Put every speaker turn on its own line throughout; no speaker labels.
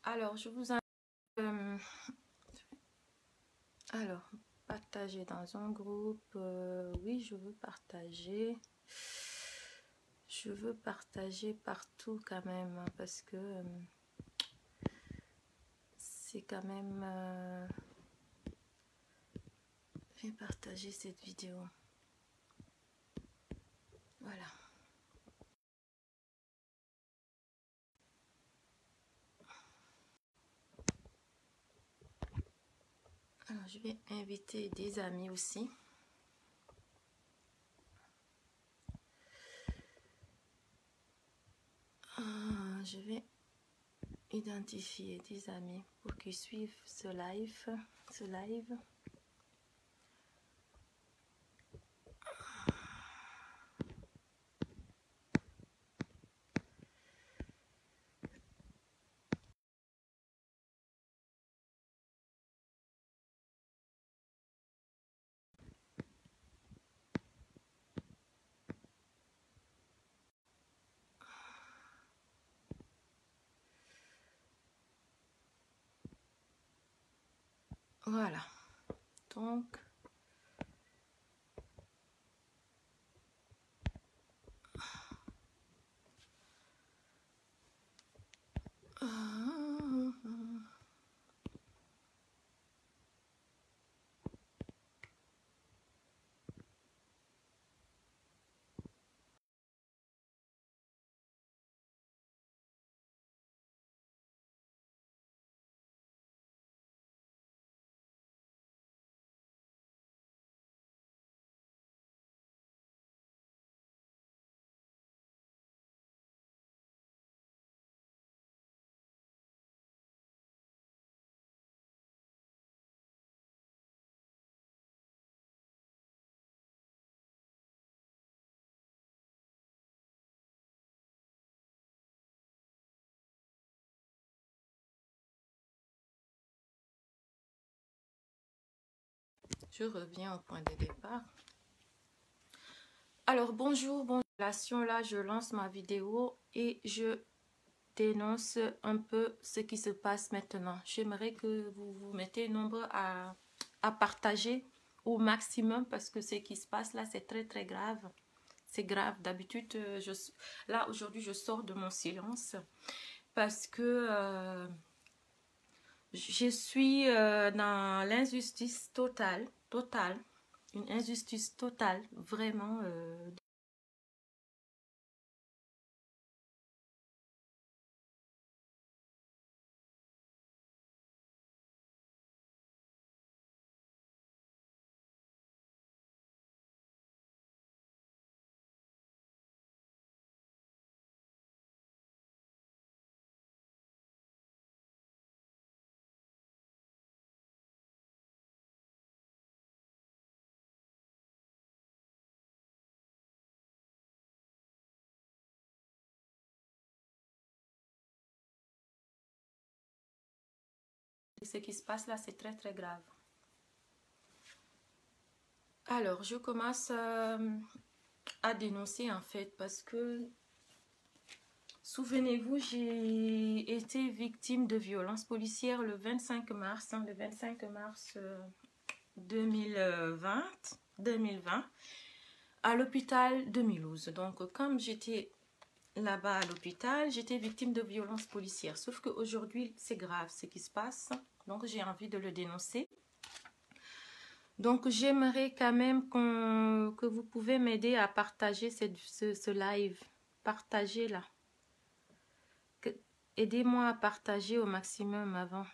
Alors, je vous invite alors, partager dans un groupe. Oui, je veux partager. Je veux partager partout quand même, hein, parce que c'est quand même... je vais partager cette vidéo. Voilà. Alors, je vais inviter des amis aussi. Je vais identifier des amis pour qu'ils suivent ce live. Voilà. Donc, je reviens au point de départ. Alors, bonjour, là, je lance ma vidéo et je dénonce un peu ce qui se passe maintenant. J'aimerais que vous vous mettez nombreux à partager au maximum parce que ce qui se passe là, c'est très très grave. C'est grave. D'habitude, là, aujourd'hui, je sors de mon silence parce que je suis dans l'injustice totale, une injustice totale, vraiment. Ce qui se passe là, c'est très très grave. Alors, je commence à dénoncer en fait parce que, souvenez-vous, j'ai été victime de violences policières le 25 mars, le 25 mars 2020, à l'hôpital de Mulhouse. Donc, comme j'étais là-bas à l'hôpital, j'étais victime de violences policières. Sauf qu'aujourd'hui, c'est grave ce qui se passe. Donc, j'ai envie de le dénoncer. Donc, j'aimerais quand même que vous pouvez m'aider à partager ce live. Partagez là. Aidez-moi à partager au maximum avant.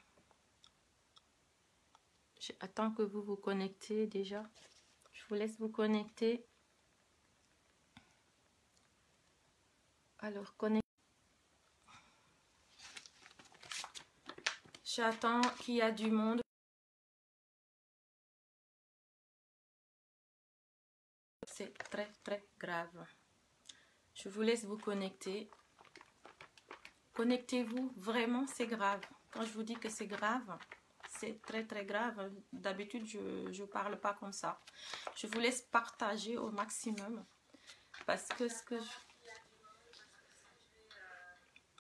J'attends que vous vous connectez déjà. Je vous laisse vous connecter. Alors, connectez. J'attends qu'il y a du monde. C'est très très grave. Je vous laisse vous connecter. Connectez-vous, vraiment c'est grave. Quand je vous dis que c'est grave, c'est très très grave. D'habitude je parle pas comme ça. Je vous laisse partager au maximum. Parce que ce que je...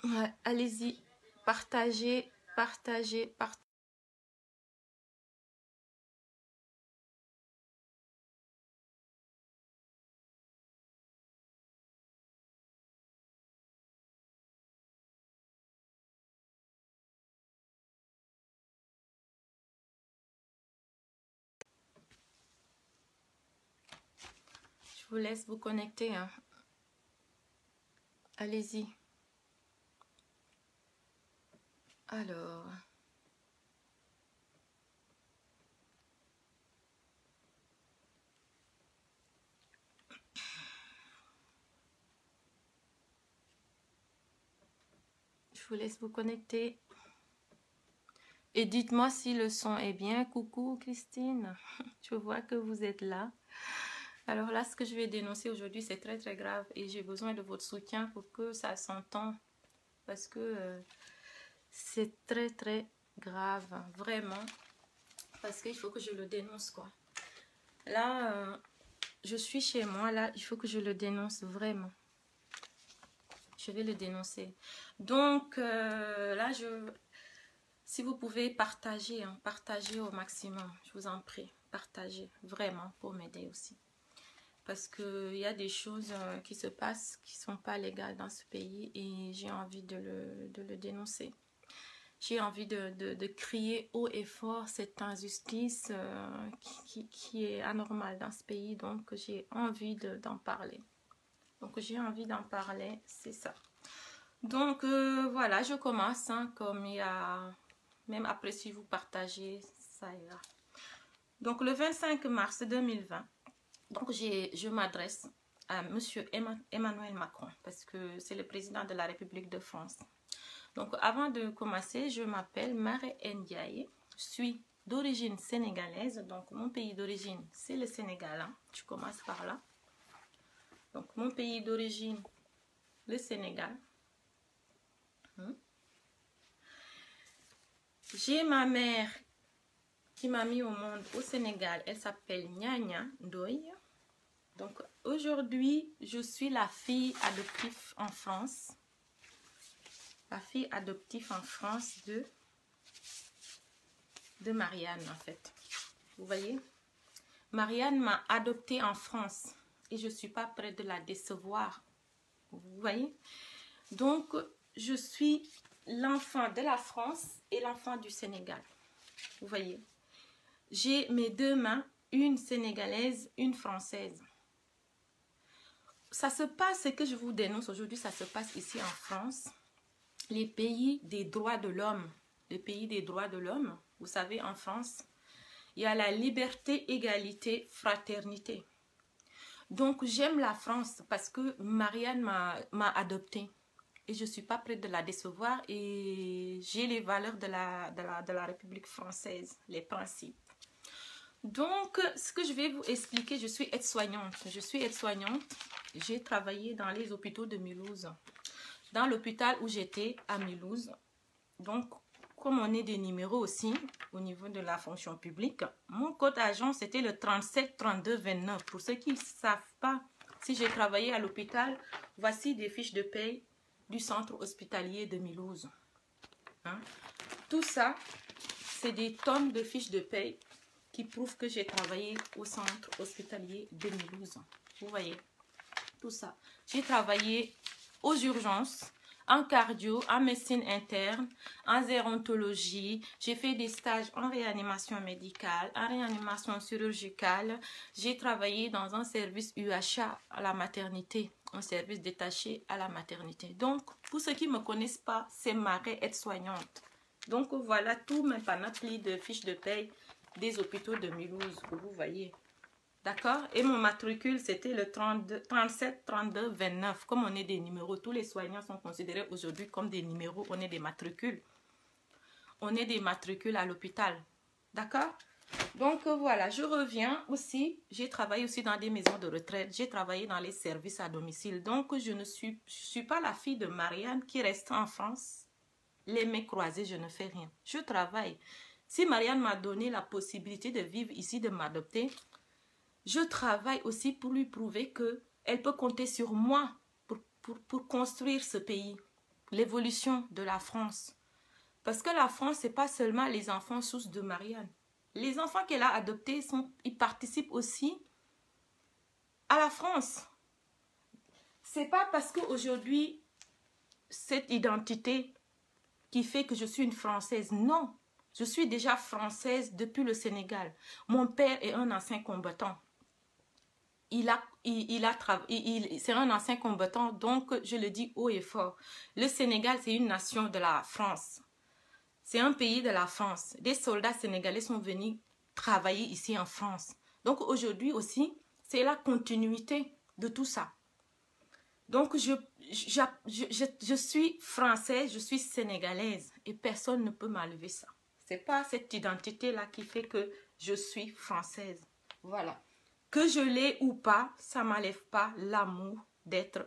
Ouais, allez-y, partagez partagez. Je vous laisse vous connecter, hein. Allez-y. Alors... Je vous laisse vous connecter. Et dites-moi si le son est bien. Coucou Christine. Je vois que vous êtes là. Alors là, ce que je vais dénoncer aujourd'hui, c'est très très grave. Et j'ai besoin de votre soutien pour que ça s'entende. Parce que c'est très très grave. Vraiment. Parce qu'il faut que je le dénonce, quoi. Là, je suis chez moi. Là, il faut que je le dénonce vraiment. Je vais le dénoncer. Donc, là, si vous pouvez partager, hein, partagez au maximum. Je vous en prie, partagez vraiment pour m'aider aussi. Parce qu'il y a des choses qui se passent qui ne sont pas légales dans ce pays et j'ai envie de le dénoncer. J'ai envie de crier haut et fort cette injustice qui est anormale dans ce pays. Donc, j'ai envie d'en parler. Donc, j'ai envie d'en parler, c'est ça. Donc, voilà, je commence, hein, comme il y a... Même après, si vous partagez, ça ira. Donc, le 25 mars 2020, donc je m'adresse à Monsieur Emmanuel Macron, parce que c'est le président de la République de France. Donc, avant de commencer, je m'appelle Marie Ndiaye. Je suis d'origine sénégalaise. Donc, mon pays d'origine, c'est le Sénégal. Hein. Je commence par là. Donc, mon pays d'origine, le Sénégal. J'ai ma mère qui m'a mis au monde au Sénégal. Elle s'appelle Nyanya Ndoye. Donc, aujourd'hui, je suis la fille adoptive en France. La fille adoptive en France de Marianne, en fait. Vous voyez? Marianne m'a adoptée en France et je ne suis pas prête de la décevoir. Vous voyez? Donc, je suis l'enfant de la France et l'enfant du Sénégal. Vous voyez? J'ai mes deux mains, une sénégalaise, une française. Ça se passe, ce que je vous dénonce aujourd'hui, ça se passe ici en France. Les pays des droits de l'homme. Les pays des droits de l'homme, vous savez, en France, il y a la liberté, égalité, fraternité. Donc, j'aime la France parce que Marianne m'a adoptée. Et je ne suis pas prête de la décevoir. Et j'ai les valeurs de la République française, les principes. Donc, ce que je vais vous expliquer, je suis aide-soignante. Je suis aide-soignante. J'ai travaillé dans les hôpitaux de Mulhouse. Dans l'hôpital où j'étais à Mulhouse. Donc, comme on est des numéros aussi au niveau de la fonction publique, mon code agent c'était le 37 32 29. Pour ceux qui ne savent pas si j'ai travaillé à l'hôpital, voici des fiches de paye du centre hospitalier de Mulhouse. Hein? Tout ça, c'est des tonnes de fiches de paye qui prouvent que j'ai travaillé au centre hospitalier de Mulhouse. Vous voyez, tout ça. J'ai travaillé aux urgences, en cardio, en médecine interne, en gérontologie. J'ai fait des stages en réanimation médicale, en réanimation chirurgicale. J'ai travaillé dans un service UHA à la maternité, un service détaché à la maternité. Donc, pour ceux qui ne me connaissent pas, c'est Marie aide-soignante. Donc, voilà tous mes panoplies de fiches de paye des hôpitaux de Mulhouse, que vous voyez. D'accord? Et mon matricule, c'était le 37 32 29. Comme on est des numéros, tous les soignants sont considérés aujourd'hui comme des numéros. On est des matricules. On est des matricules à l'hôpital. D'accord? Donc, voilà, je reviens aussi. J'ai travaillé aussi dans des maisons de retraite. J'ai travaillé dans les services à domicile. Donc, je ne suis pas la fille de Marianne qui reste en France. Les mains croisées, je ne fais rien. Je travaille. Si Marianne m'a donné la possibilité de vivre ici, de m'adopter, je travaille aussi pour lui prouver qu'elle peut compter sur moi pour construire ce pays, l'évolution de la France. Parce que la France, c'est pas seulement les enfants sous de Marianne. Les enfants qu'elle a adoptés, ils participent aussi à la France. C'est pas parce qu'aujourd'hui, cette identité qui fait que je suis une Française. Non, je suis déjà française depuis le Sénégal. Mon père est un ancien combattant. C'est un ancien combattant, donc je le dis haut et fort. Le Sénégal, c'est une nation de la France. C'est un pays de la France. Des soldats sénégalais sont venus travailler ici en France. Donc aujourd'hui aussi, c'est la continuité de tout ça. Donc je suis française, je suis sénégalaise et personne ne peut m'enlever ça. C'est pas cette identité-là qui fait que je suis française. Voilà. Que je l'ai ou pas, ça ne m'enlève pas l'amour d'être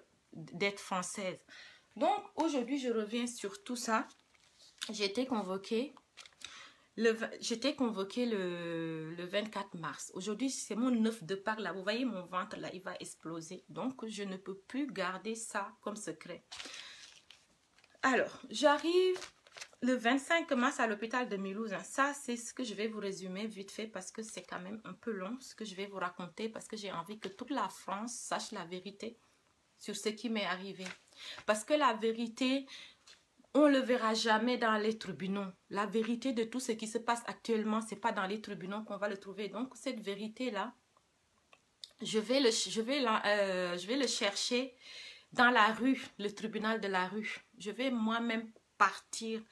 française. Donc aujourd'hui, je reviens sur tout ça. J'ai été convoquée le 24 mars. Aujourd'hui, c'est mon 9 de Pâques là. Vous voyez mon ventre là, il va exploser. Donc, je ne peux plus garder ça comme secret. Alors, j'arrive le 25 mars à l'hôpital de Mulhouse. Ça, c'est ce que je vais vous résumer vite fait parce que c'est quand même un peu long ce que je vais vous raconter parce que j'ai envie que toute la France sache la vérité sur ce qui m'est arrivé. Parce que la vérité, on ne le verra jamais dans les tribunaux. La vérité de tout ce qui se passe actuellement, ce n'est pas dans les tribunaux qu'on va le trouver. Donc, cette vérité-là, je vais le chercher dans la rue, le tribunal de la rue. Je vais moi-même partir,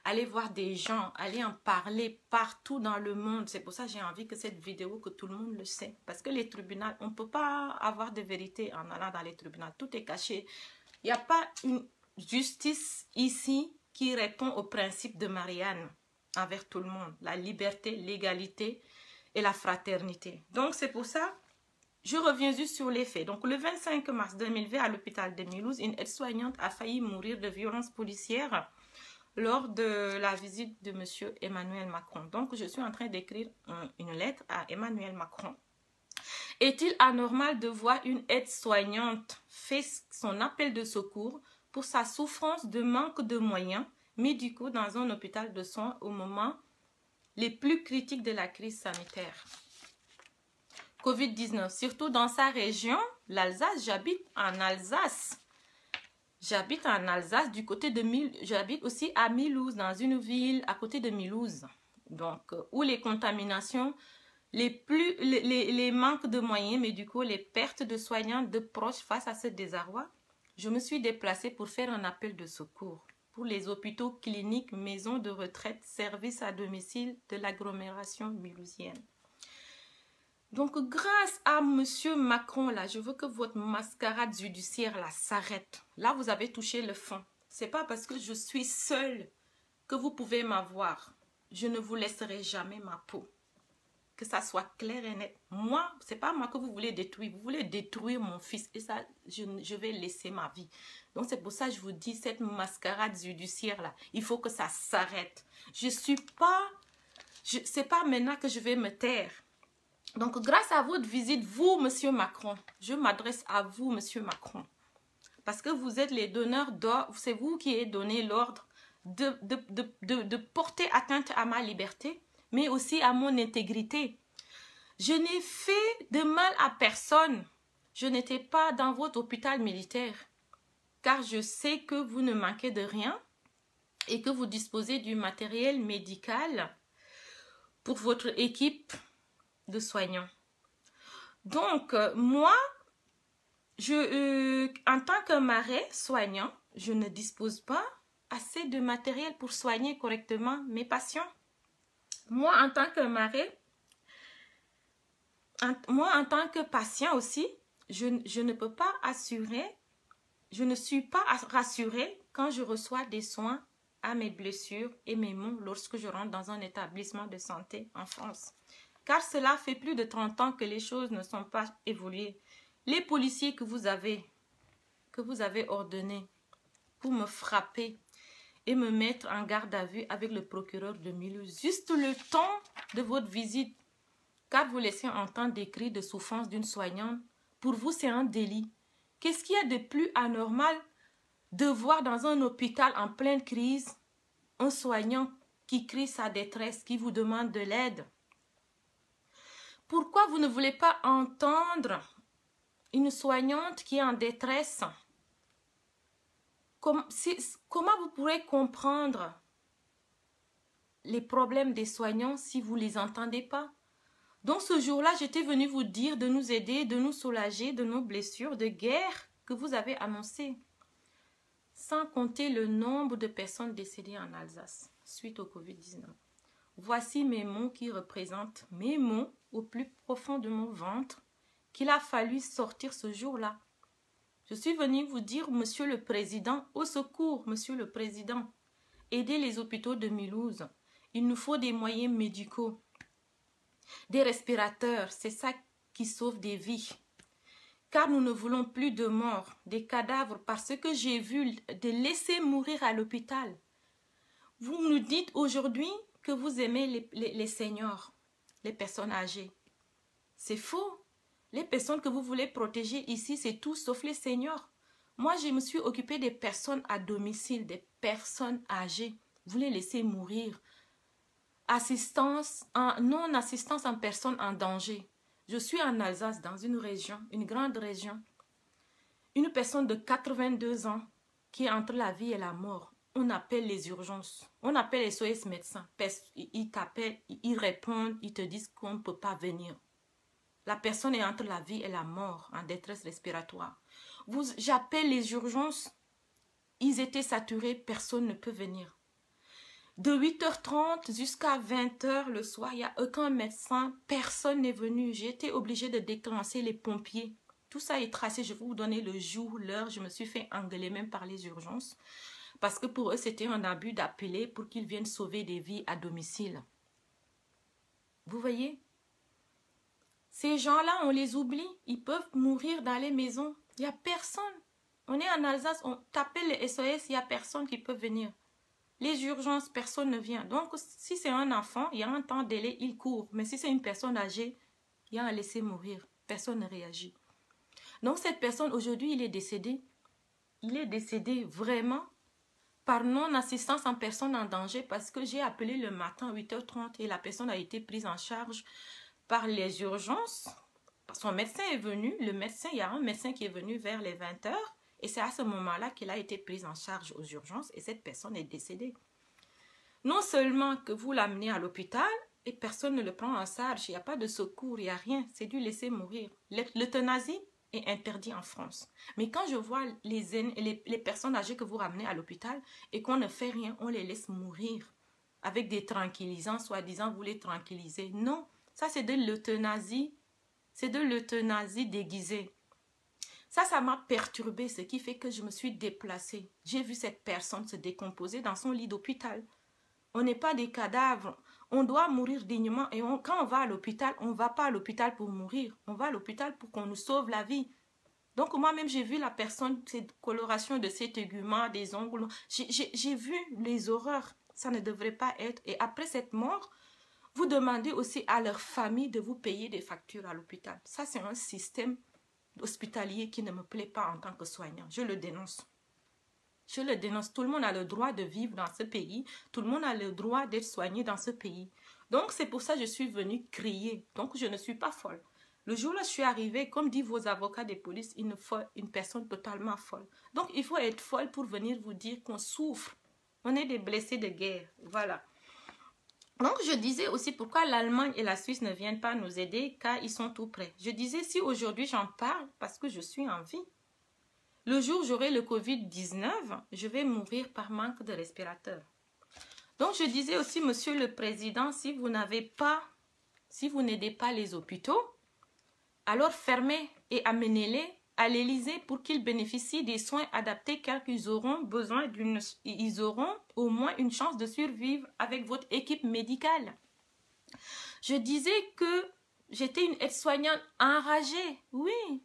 aller voir des gens, aller en parler partout dans le monde. C'est pour ça que j'ai envie que cette vidéo, que tout le monde le sait. Parce que les tribunaux, on ne peut pas avoir de vérité en allant dans les tribunaux. Tout est caché. Il n'y a pas une justice ici qui répond au principe de Marianne envers tout le monde. La liberté, l'égalité et la fraternité. Donc c'est pour ça, je reviens juste sur les faits. Donc le 25 mars 2020 à l'hôpital de Mulhouse, une aide-soignante a failli mourir de violences policières lors de la visite de M. Emmanuel Macron. Donc je suis en train d'écrire une lettre à Emmanuel Macron. Est-il anormal de voir une aide-soignante faire son appel de secours pour sa souffrance de manque de moyens médicaux dans un hôpital de soins au moment les plus critiques de la crise sanitaire? Covid-19, surtout dans sa région, l'Alsace. J'habite en Alsace. J'habite en Alsace du côté de Mulhouse. J'habite aussi à Mulhouse, dans une ville à côté de Mulhouse. Donc, où les contaminations, les manques de moyens médicaux, les pertes de soignants, de proches face à ce désarroi, je me suis déplacée pour faire un appel de secours pour les hôpitaux, cliniques, maisons de retraite, services à domicile de l'agglomération mulhousienne. Donc, grâce à M. Macron, là, je veux que votre mascarade judiciaire, là, s'arrête. Là, vous avez touché le fond. C'est pas parce que je suis seule que vous pouvez m'avoir. Je ne vous laisserai jamais ma peau. Que ça soit clair et net. Moi, c'est pas moi que vous voulez détruire. Vous voulez détruire mon fils. Et ça, je vais laisser ma vie. Donc, c'est pour ça que je vous dis, cette mascarade judiciaire, là, il faut que ça s'arrête. Je suis pas... C'est pas maintenant que je vais me taire. Donc, grâce à votre visite, vous, Monsieur Macron, je m'adresse à vous, Monsieur Macron, parce que vous êtes les donneurs d'ordre, c'est vous qui avez donné l'ordre de porter atteinte à ma liberté, mais aussi à mon intégrité. Je n'ai fait de mal à personne. Je n'étais pas dans votre hôpital militaire, car je sais que vous ne manquez de rien et que vous disposez du matériel médical pour votre équipe de soignants. Donc, moi, en tant que marais soignant, je ne dispose pas assez de matériel pour soigner correctement mes patients. Moi, en tant que marais, en tant que patient aussi, je ne peux pas assurer, je ne suis pas rassurée quand je reçois des soins à mes blessures et mes maux lorsque je rentre dans un établissement de santé en France. Car cela fait plus de 30 ans que les choses ne sont pas évoluées. Les policiers que vous avez ordonnés pour me frapper et me mettre en garde à vue avec le procureur de Mulhouse, juste le temps de votre visite, car vous laissez entendre des cris de souffrance d'une soignante, pour vous c'est un délit. Qu'est-ce qu'il y a de plus anormal de voir dans un hôpital en pleine crise un soignant qui crie sa détresse, qui vous demande de l'aide? Pourquoi vous ne voulez pas entendre une soignante qui est en détresse? Comment vous pourrez comprendre les problèmes des soignants si vous ne les entendez pas? Donc ce jour-là, j'étais venue vous dire de nous aider, de nous soulager de nos blessures de guerre que vous avez annoncées. Sans compter le nombre de personnes décédées en Alsace suite au Covid-19. Voici mes mots qui représentent mes mots au plus profond de mon ventre qu'il a fallu sortir ce jour-là. Je suis venue vous dire, Monsieur le Président, au secours, Monsieur le Président, aidez les hôpitaux de Mulhouse. Il nous faut des moyens médicaux, des respirateurs, c'est ça qui sauve des vies. Car nous ne voulons plus de morts, des cadavres, parce que j'ai vu de laisser mourir à l'hôpital. Vous nous dites aujourd'hui que vous aimez les seniors, les personnes âgées. C'est faux. Les personnes que vous voulez protéger ici, c'est tout sauf les seniors. Moi, je me suis occupée des personnes à domicile, des personnes âgées. Vous les laissez mourir. Non-assistance en personnes en danger. Je suis en Alsace, dans une région, une grande région. Une personne de 82 ans qui est entre la vie et la mort. On appelle les urgences. On appelle les SOS médecins. Ils t'appellent, ils répondent, ils te disent qu'on ne peut pas venir. La personne est entre la vie et la mort, en détresse respiratoire. J'appelle les urgences. Ils étaient saturés, personne ne peut venir. De 8h30 jusqu'à 20h le soir, il n'y a aucun médecin, personne n'est venu. J'ai été obligée de déclencher les pompiers. Tout ça est tracé, je vais vous donner le jour, l'heure. Je me suis fait engueuler même par les urgences. Parce que pour eux, c'était un abus d'appeler pour qu'ils viennent sauver des vies à domicile. Vous voyez? Ces gens-là, on les oublie. Ils peuvent mourir dans les maisons. Il n'y a personne. On est en Alsace, on t'appelle les SOS, il n'y a personne qui peut venir. Les urgences, personne ne vient. Donc, si c'est un enfant, il y a un temps délai, il court. Mais si c'est une personne âgée, il y a un laisser mourir. Personne ne réagit. Donc, cette personne, aujourd'hui, il est décédé. Il est décédé vraiment par non-assistance en personne en danger parce que j'ai appelé le matin à 8h30 et la personne a été prise en charge par les urgences. Son médecin est venu. Il y a un médecin qui est venu vers les 20h. Et c'est à ce moment-là qu'il a été pris en charge aux urgences et cette personne est décédée. Non seulement que vous l'amenez à l'hôpital et personne ne le prend en charge, il n'y a pas de secours, il n'y a rien, c'est du laisser mourir. L'euthanasie est interdite en France. Mais quand je vois les personnes âgées que vous ramenez à l'hôpital et qu'on ne fait rien, on les laisse mourir avec des tranquillisants, soi-disant vous les tranquillisez. Non, ça c'est de l'euthanasie, c'est de l'euthanasie déguisée. Ça m'a perturbée, ce qui fait que je me suis déplacée. J'ai vu cette personne se décomposer dans son lit d'hôpital. On n'est pas des cadavres. On doit mourir dignement. Et quand on va à l'hôpital, on ne va pas à l'hôpital pour mourir. On va à l'hôpital pour qu'on nous sauve la vie. Donc moi-même, j'ai vu la personne, cette coloration de ses téguments, des ongles. J'ai vu les horreurs. Ça ne devrait pas être. Et après cette mort, vous demandez aussi à leur famille de vous payer des factures à l'hôpital. Ça, c'est un système hospitalier qui ne me plaît pas en tant que soignant. Je le dénonce. Je le dénonce. Tout le monde a le droit de vivre dans ce pays. Tout le monde a le droit d'être soigné dans ce pays. Donc, c'est pour ça que je suis venue crier. Donc, je ne suis pas folle. Le jour où je suis arrivée, comme disent vos avocats de police, une personne totalement folle. Donc, il faut être folle pour venir vous dire qu'on souffre. On est des blessés de guerre. Voilà. Donc, je disais aussi pourquoi l'Allemagne et la Suisse ne viennent pas nous aider, car ils sont tout prêts. Je disais, si aujourd'hui j'en parle, parce que je suis en vie, le jour où j'aurai le Covid-19, je vais mourir par manque de respirateur. Donc, je disais aussi, Monsieur le Président, si vous n'aidez pas les hôpitaux, alors fermez et amenez-les à l'Élysée pour qu'ils bénéficient des soins adaptés car ils auront au moins une chance de survivre avec votre équipe médicale. Je disais que j'étais une aide-soignante enragée, oui,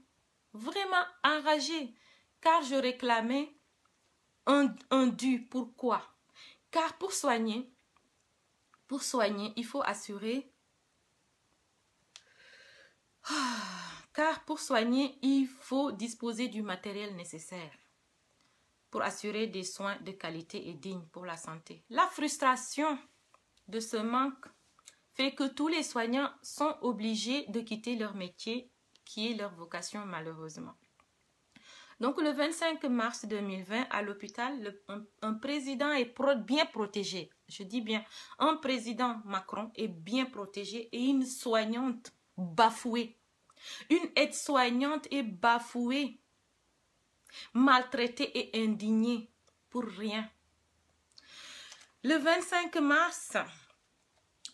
vraiment enragée, car je réclamais un dû. Pourquoi? Car pour soigner, il faut assurer... Car pour soigner, il faut disposer du matériel nécessaire. pour assurer des soins de qualité et dignes pour la santé. La frustration de ce manque fait que tous les soignants sont obligés de quitter leur métier, qui est leur vocation malheureusement. Donc le 25 mars 2020, à l'hôpital, un président est bien protégé. Je dis bien, un président Macron est bien protégé et une soignante bafouée. Une aide-soignante est bafouée, maltraitée et indignée pour rien. Le 25 mars,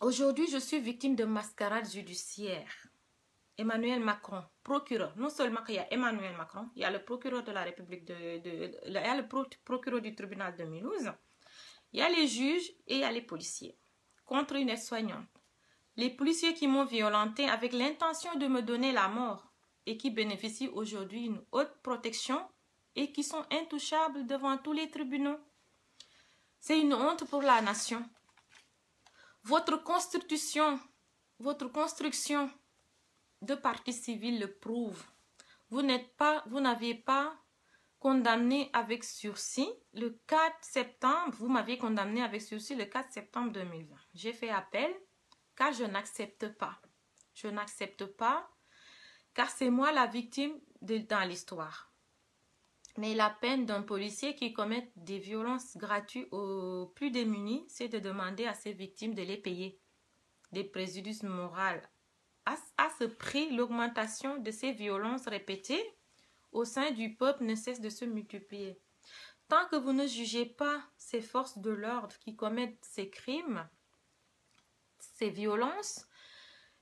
aujourd'hui, je suis victime de mascarade judiciaire. Emmanuel Macron, procureur, non seulement qu'il y a Emmanuel Macron, il y a le procureur de la République, il y a le procureur du tribunal de Mulhouse, il y a les juges et il y a les policiers contre une aide-soignante. Les policiers qui m'ont violenté avec l'intention de me donner la mort et qui bénéficient aujourd'hui d'une haute protection et qui sont intouchables devant tous les tribunaux. C'est une honte pour la nation. Votre constitution, votre construction de partie civile le prouve. Vous n'aviez pas condamné avec sursis le 4 septembre. Vous m'aviez condamné avec sursis le 4 septembre 2020. J'ai fait appel car je n'accepte pas. Je n'accepte pas car c'est moi la victime dans l'histoire. Mais la peine d'un policier qui commet des violences gratuites aux plus démunis, c'est de demander à ses victimes de les payer. Des préjudices moraux. À ce prix, l'augmentation de ces violences répétées au sein du peuple ne cesse de se multiplier. Tant que vous ne jugez pas ces forces de l'ordre qui commettent ces crimes, ces violences,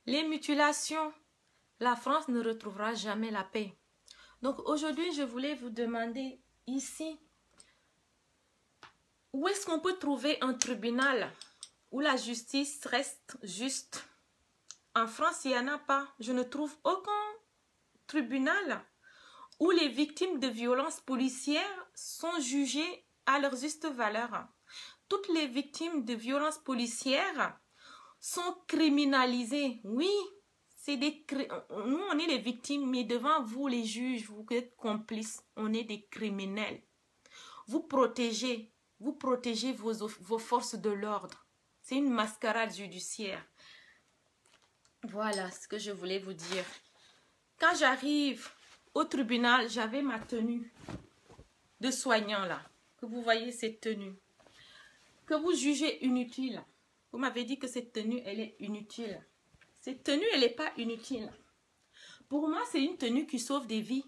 les mutilations, la France ne retrouvera jamais la paix. Donc aujourd'hui, je voulais vous demander ici, où est-ce qu'on peut trouver un tribunal où la justice reste juste? En France, il n'y en a pas. Je ne trouve aucun tribunal où les victimes de violences policières sont jugées à leur juste valeur. Toutes les victimes de violences policières sont criminalisées. Oui, nous, on est les victimes, mais devant vous, les juges, vous êtes complices. On est des criminels. Vous protégez vos forces de l'ordre. C'est une mascarade judiciaire. Voilà ce que je voulais vous dire. Quand j'arrive au tribunal, j'avais ma tenue de soignant là. Que vous voyez cette tenue. Que vous jugez inutile. Vous m'avez dit que cette tenue, elle est inutile. Cette tenue, elle n'est pas inutile. Pour moi, c'est une tenue qui sauve des vies.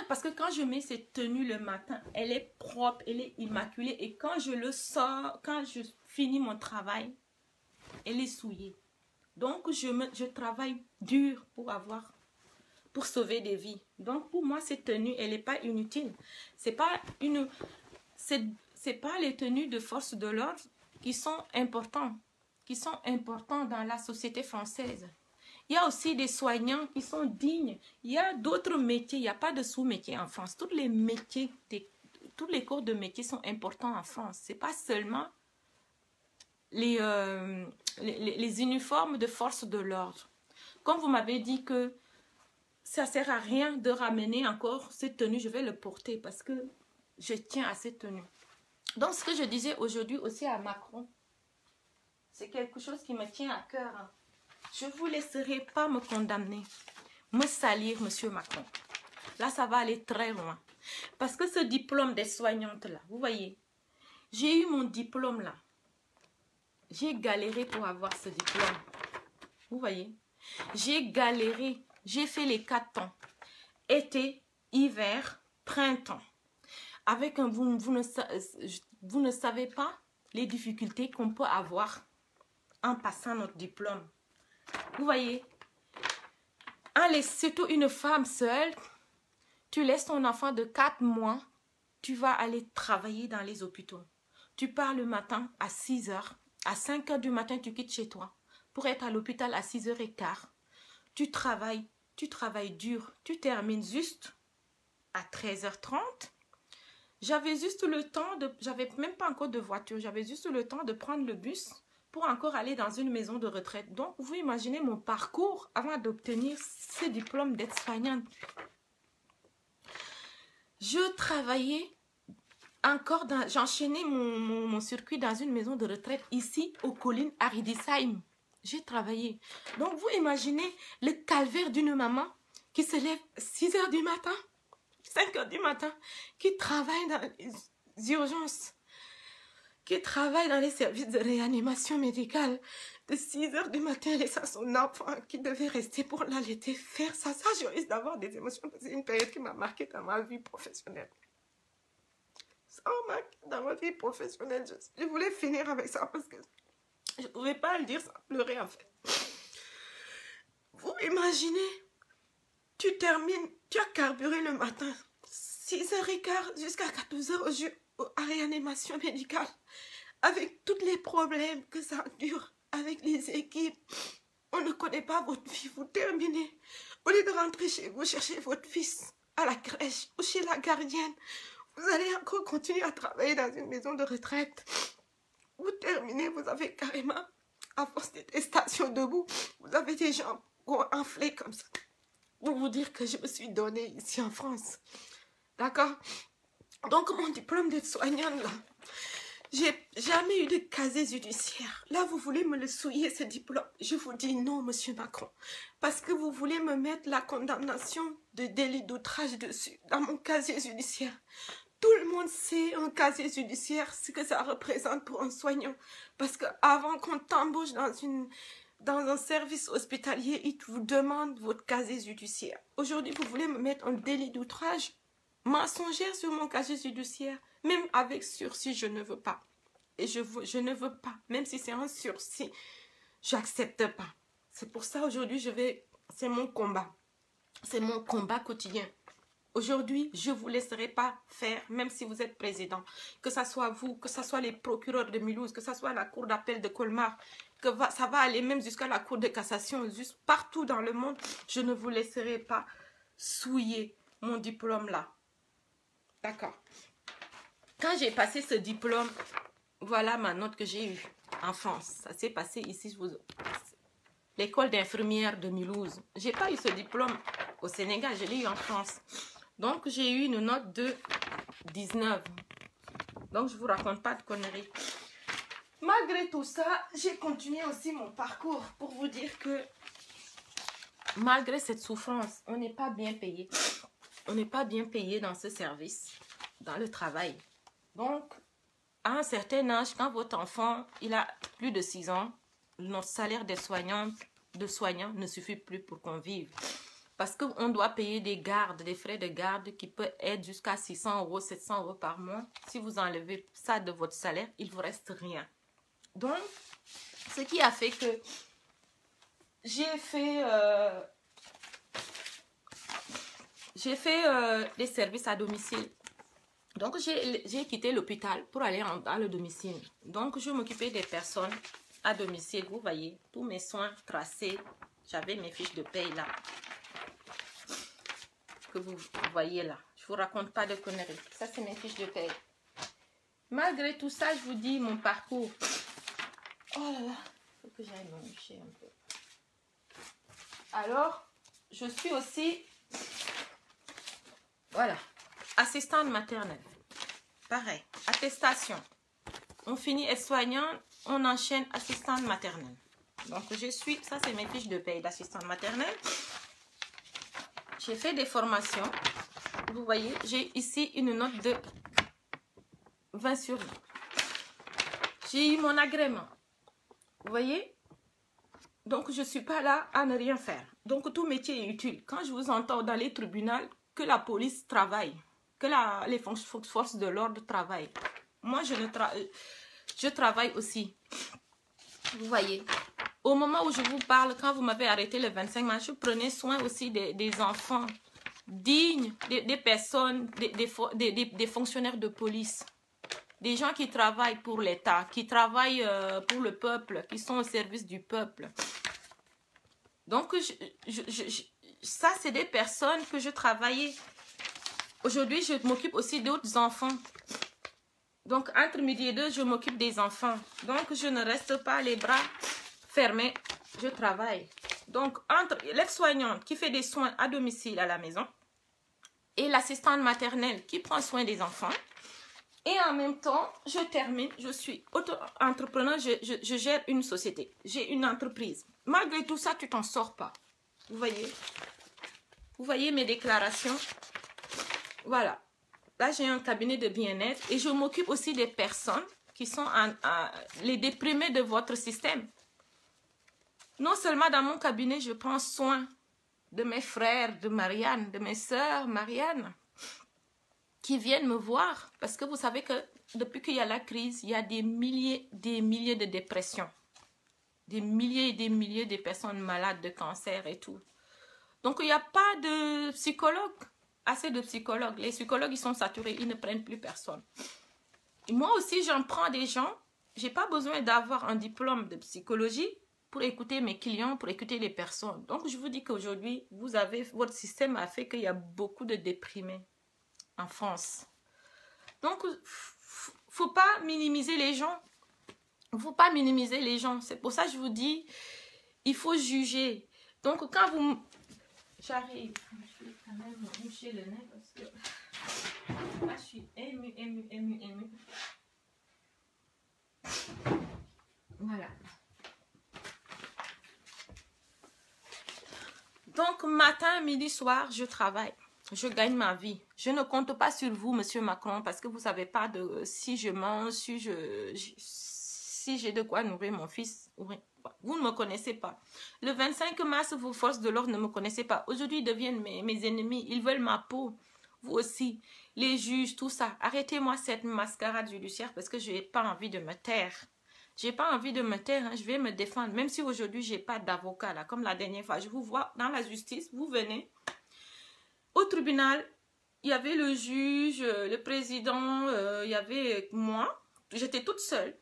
Parce que quand je mets cette tenue le matin, elle est propre, elle est immaculée. Et quand je le sors, quand je finis mon travail, elle est souillée. Donc, je travaille dur pour sauver des vies. Donc, pour moi, cette tenue, elle n'est pas inutile. C'est pas les tenues de force de l'ordre qui sont importantes dans la société française. Il y a aussi des soignants qui sont dignes. Il y a d'autres métiers. Il n'y a pas de sous-métiers en France. Tous les métiers, tous les corps de métier sont importants en France. Ce n'est pas seulement les uniformes de force de l'ordre. Comme vous m'avez dit que ça ne sert à rien de ramener encore cette tenue, je vais le porter parce que je tiens à cette tenue. Donc, ce que je disais aujourd'hui aussi à Macron, c'est quelque chose qui me tient à cœur. Je ne vous laisserai pas me condamner, me salir, monsieur Macron. Là, ça va aller très loin. Parce que ce diplôme des soignantes là, vous voyez, j'ai eu mon diplôme là. J'ai galéré pour avoir ce diplôme. Vous voyez, j'ai galéré. J'ai fait les 4 temps. Été, hiver, printemps. Avec un... Vous ne savez pas les difficultés qu'on peut avoir en passant notre diplôme. Vous voyez, surtout une femme seule, tu laisses ton enfant de 4 mois, tu vas aller travailler dans les hôpitaux. Tu pars le matin à 6 h. À 5 h du matin, tu quittes chez toi pour être à l'hôpital à 6 h 15. Tu travailles dur. Tu termines juste à 13 h 30. J'avais juste le temps de... J'avais même pas encore de voiture. J'avais juste le temps de prendre le bus pour encore aller dans une maison de retraite. Donc, vous imaginez mon parcours avant d'obtenir ce diplôme d'aide-soignante. Je travaillais encore, j'ai enchaîné mon circuit dans une maison de retraite ici, aux collines à Riedisheim. J'ai travaillé. Donc, vous imaginez le calvaire d'une maman qui se lève 6 h du matin, 5 h du matin, qui travaille dans les urgences, qui travaille dans les services de réanimation médicale, de 6 h du matin, laissant son enfant qui devait rester pour l'allaiter faire ça. Ça, je risque d'avoir des émotions parce que c'est une période qui m'a marquée dans ma vie professionnelle. Ça m'a marqué dans ma vie professionnelle. Je voulais finir avec ça parce que je ne pouvais pas le dire sans pleurer en fait. Vous imaginez, tu termines, tu as carburé le matin, 6 h 15 jusqu'à 14 h à réanimation médicale, avec tous les problèmes que ça dure, avec les équipes. On ne connaît pas votre vie, vous terminez. Au lieu de rentrer chez vous, chercher votre fils à la crèche ou chez la gardienne, vous allez encore continuer à travailler dans une maison de retraite. Vous terminez, vous avez carrément, à force des stations debout, vous avez des jambes enflées comme ça. Pour vous dire que je me suis donnée ici en France. D'accord? Donc, mon diplôme de soignante, là, j'ai jamais eu de casier judiciaire. Là, vous voulez me le souiller, ce diplôme. Je vous dis non, monsieur Macron. Parce que vous voulez me mettre la condamnation de délit d'outrage dessus, dans mon casier judiciaire. Tout le monde sait un casier judiciaire, ce que ça représente pour un soignant. Parce qu'avant qu'on t'embauche dans un service hospitalier, ils vous demandent votre casier judiciaire. Aujourd'hui, vous voulez me mettre un délit d'outrage mensongère sur mon casier judiciaire. Même avec sursis, je ne veux pas. Et je ne veux pas. Même si c'est un sursis, j'accepte pas. C'est pour ça aujourd'hui, c'est mon combat. C'est mon combat quotidien. Aujourd'hui, je ne vous laisserai pas faire, même si vous êtes président. Que ce soit vous, que ce soit les procureurs de Mulhouse, que ce soit la cour d'appel de Colmar, ça va aller même jusqu'à la cour de cassation, juste partout dans le monde. Je ne vous laisserai pas souiller mon diplôme là. D'accord. Quand j'ai passé ce diplôme, voilà ma note que j'ai eue en France. Ça s'est passé ici, l'école d'infirmière de Mulhouse. Je n'ai pas eu ce diplôme au Sénégal, je l'ai eu en France. Donc, j'ai eu une note de 19. Donc, je ne vous raconte pas de conneries. Malgré tout ça, j'ai continué aussi mon parcours pour vous dire que malgré cette souffrance, on n'est pas bien payé. On n'est pas bien payé dans ce service, dans le travail. Donc, à un certain âge, quand votre enfant il a plus de 6 ans, notre salaire de soignant ne suffit plus pour qu'on vive. Parce qu'on doit payer des gardes, des frais de garde qui peuvent être jusqu'à 600 €, 700 € par mois. Si vous enlevez ça de votre salaire, il ne vous reste rien. Donc, ce qui a fait que j'ai fait des services à domicile. Donc, j'ai quitté l'hôpital pour aller dans le domicile. Donc, je m'occupais des personnes à domicile. Vous voyez, tous mes soins tracés. J'avais mes fiches de paye là. Que vous voyez là. Je ne vous raconte pas de conneries. Ça, c'est mes fiches de paye. Malgré tout ça, je vous dis mon parcours. Oh là là, il faut que j'aille me moucher un peu. Alors, je suis aussi, voilà, assistante maternelle. Pareil, attestation. On finit aide-soignant, on enchaîne assistante maternelle. Donc, ça c'est mes fiches de paye d'assistante maternelle. J'ai fait des formations. Vous voyez, j'ai ici une note de 20 sur 20. J'ai eu mon agrément. Vous voyez? Donc, je ne suis pas là à ne rien faire. Donc, tout métier est utile. Quand je vous entends dans les tribunaux, que la police travaille, que les forces de l'ordre travaillent. Moi, je travaille aussi. Vous voyez? Au moment où je vous parle, quand vous m'avez arrêté le 25 mars, je prenais soin aussi des enfants dignes, des personnes, des fonctionnaires de police. Des gens qui travaillent pour l'État, qui travaillent pour le peuple, qui sont au service du peuple. Donc, ça, c'est des personnes que je travaillais. Aujourd'hui, je m'occupe aussi d'autres enfants. Donc, entre midi et 2, je m'occupe des enfants. Donc, je ne reste pas les bras fermés, je travaille. Donc, entre l'aide-soignante qui fait des soins à domicile à la maison et l'assistante maternelle qui prend soin des enfants, Et en même temps, je termine, je suis auto-entrepreneur, je gère une société. J'ai une entreprise. Malgré tout ça, tu t'en sors pas. Vous voyez? Vous voyez mes déclarations? Voilà. Là, j'ai un cabinet de bien-être et je m'occupe aussi des personnes qui sont les déprimés de votre système. Non seulement dans mon cabinet, je prends soin de mes frères, de Marianne, de mes sœurs, Marianne, qui viennent me voir. Parce que vous savez que depuis qu'il y a la crise, il y a des milliers de dépressions. Des milliers et des milliers de personnes malades de cancer et tout. Donc, il n'y a pas de psychologue, assez de psychologues. Les psychologues, ils sont saturés, ils ne prennent plus personne. Et moi aussi, j'en prends des gens. Je n'ai pas besoin d'avoir un diplôme de psychologie pour écouter mes clients, pour écouter les personnes. Donc, je vous dis qu'aujourd'hui, votre système a fait qu'il y a beaucoup de déprimés en France. Donc, faut pas minimiser les gens. Faut pas minimiser les gens. C'est pour ça que je vous dis, il faut juger. Donc, quand vous... J'arrive. Je vais quand même me moucher le nez parce que là, je suis émue. Voilà. Donc, matin, midi, soir, je travaille. Je gagne ma vie. Je ne compte pas sur vous, Monsieur Macron, parce que vous ne savez pas de si je mange, si j'ai de quoi nourrir mon fils. Vous ne me connaissez pas. Le 25 mars, vos forces de l'ordre ne me connaissaient pas. Aujourd'hui, ils deviennent mes ennemis. Ils veulent ma peau. Vous aussi. Les juges, tout ça. Arrêtez-moi cette mascarade judiciaire parce que je n'ai pas envie de me taire. J'ai pas envie de me taire, hein. Je vais me défendre. Même si aujourd'hui, j'ai pas d'avocat, là, comme la dernière fois. Je vous vois dans la justice, vous venez. Au tribunal, il y avait le juge, le président, il y avait moi. J'étais toute seule.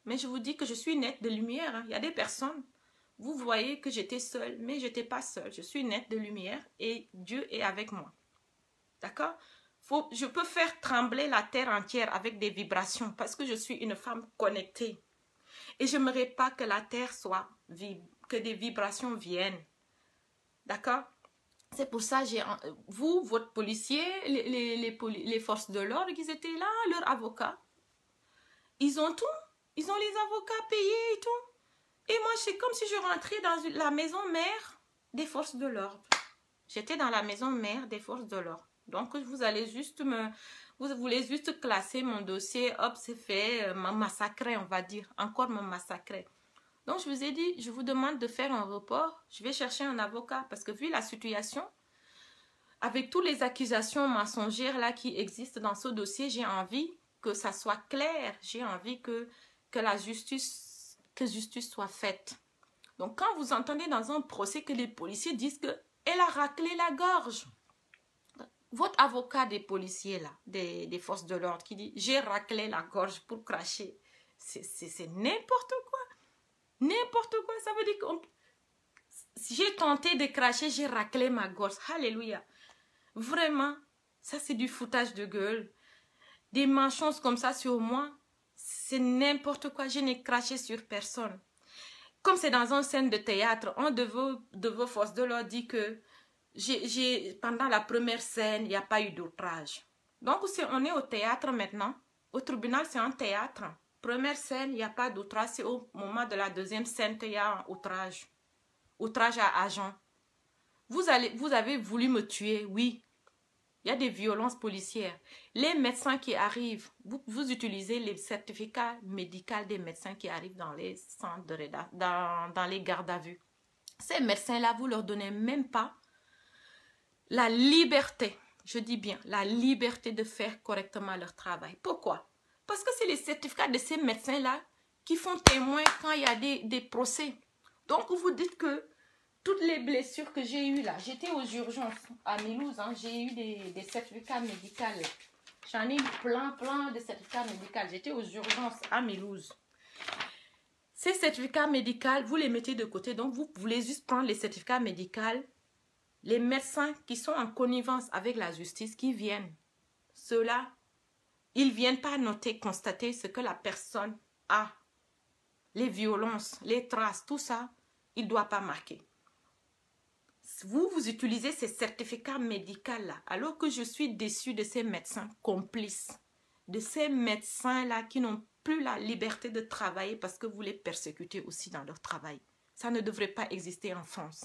Mais je vous dis que je suis nette de lumière. Hein. Il y a des personnes, vous voyez que j'étais seule, mais je n'étais pas seule. Je suis nette de lumière et Dieu est avec moi. D'accord? Je peux faire trembler la terre entière avec des vibrations parce que je suis une femme connectée. Et je n'aimerais pas que la terre soit vibre, que des vibrations viennent. D'accord? C'est pour ça, vous, votre policier, les forces de l'ordre, ils étaient là, leurs avocats. Ils ont tout. Ils ont les avocats payés et tout. Et moi, c'est comme si je rentrais dans la maison mère des forces de l'ordre. J'étais dans la maison mère des forces de l'ordre. Donc, vous allez juste vous voulez juste classer mon dossier. Hop, c'est fait. Me massacrer, on va dire. Encore me massacrer. Donc, je vous ai dit, je vous demande de faire un report. Je vais chercher un avocat. Parce que vu la situation, avec toutes les accusations mensongères là qui existent dans ce dossier, j'ai envie que ça soit clair. J'ai envie que la justice soit faite. Donc, quand vous entendez dans un procès que les policiers disent qu'elle a raclé la gorge, votre avocat des policiers, là, des forces de l'ordre, qui dit « j'ai raclé la gorge pour cracher », c'est n'importe quoi. N'importe quoi, ça veut dire que j'ai tenté de cracher, j'ai raclé ma gorge. Alléluia. Vraiment, ça c'est du foutage de gueule. Des mensonges comme ça sur moi, c'est n'importe quoi. Je n'ai craché sur personne. Comme c'est dans une scène de théâtre, un de vos forces de l'ordre dit que pendant la première scène, il n'y a pas eu d'outrage. Donc, on est au théâtre maintenant. Au tribunal, c'est un théâtre. Première scène, il n'y a pas d'outrage. C'est au moment de la deuxième scène qu'il y a un outrage. Outrage à agent. Vous avez voulu me tuer, oui. Il y a des violences policières. Les médecins qui arrivent, vous utilisez les certificats médicaux des médecins qui arrivent dans les centres dans les gardes à vue. Ces médecins-là, vous ne leur donnez même pas la liberté, je dis bien, la liberté de faire correctement leur travail. Pourquoi? Parce que c'est les certificats de ces médecins-là qui font témoin quand il y a des procès. Donc, vous dites que toutes les blessures que j'ai eues là, j'étais aux urgences à Mulhouse, hein, j'ai eu des certificats médicaux. J'en ai eu plein de certificats médicaux. J'étais aux urgences à Mulhouse. Ces certificats médicaux, vous les mettez de côté. Donc, vous voulez juste prendre les certificats médicaux. Les médecins qui sont en connivence avec la justice, qui viennent, ceux-là, ils ne viennent pas noter, constater ce que la personne a. Les violences, les traces, tout ça, il ne doit pas marquer. Vous utilisez ces certificats médicaux-là, alors que je suis déçue de ces médecins complices. de ces médecins-là qui n'ont plus la liberté de travailler parce que vous les persécutez aussi dans leur travail. Ça ne devrait pas exister en France.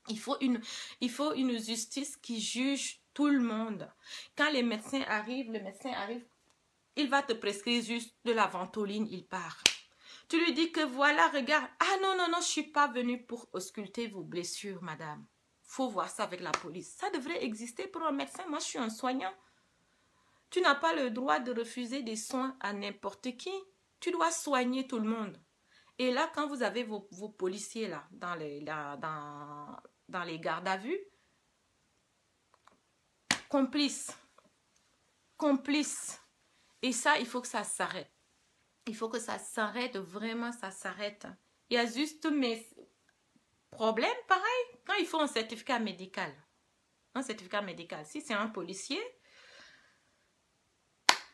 Il faut une justice qui juge tout le monde. Quand les médecins arrivent, le médecin arrive, il va te prescrire juste de la ventoline, il part. Tu lui dis que voilà, regarde. Ah non, non, non, je ne suis pas venue pour ausculter vos blessures, madame. Faut voir ça avec la police. Ça devrait exister pour un médecin. Moi, je suis un soignant. Tu n'as pas le droit de refuser des soins à n'importe qui. Tu dois soigner tout le monde. Et là, quand vous avez vos policiers là, dans les gardes à vue, complices. Et ça, il faut que ça s'arrête. Il faut que ça s'arrête, vraiment, ça s'arrête. Il y a juste mes problèmes, pareil, quand il faut un certificat médical. Un certificat médical. Si c'est un policier,